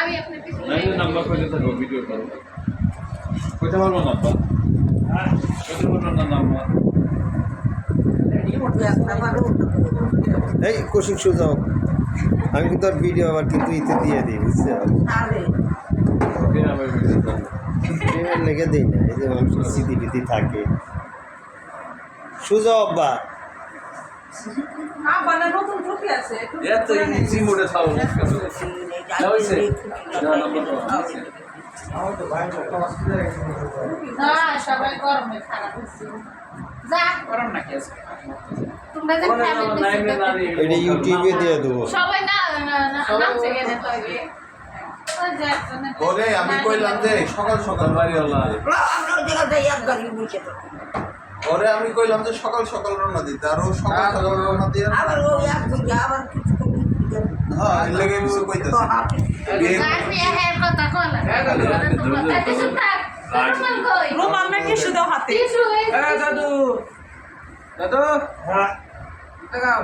আমি আপনার পিছনে নাই নাম্বার কইতে থাকো ভিডিও করো কইতে পারবো না নাম্বার কইতে পারবো না নাম্বার এই কৌশিক সুযোগ আমি কিন্তু আর ভিডিও আবার কিন্তু ইতে দিয়ে দিই বুঝছো আমার ভিডিও করো লেগে দিই না এই যে মানুষের স্মৃতি থাকে সুযোগ বা নতুন টুপি আছে এত ইজি মোডে থাও হইছে না সবাই গরমে খারাপ হচ্ছে যা গরম না কেস তোমরা যে ফ্যামিলি এটা ইউটিউবে দিয়ে দেবো সবাই না নাচে গেলে তো আগে ওই যে ওরে আমি কইলাম যে সকাল সকাল বাড়ি হলো ওরে আমি কইলাম যে সকাল সকাল রওনা দিতে আর ও সকাল সকাল রওনা দিয়ে হ্যাঁ এর লেগে কিছু কইতাছে গাড়ি হের কথা কলা তোমরা কিছু থাক নরমাল কই রুম আমরা কি শুধু হাতে কিছু দাদু দাদু হ্যাঁ দেখাও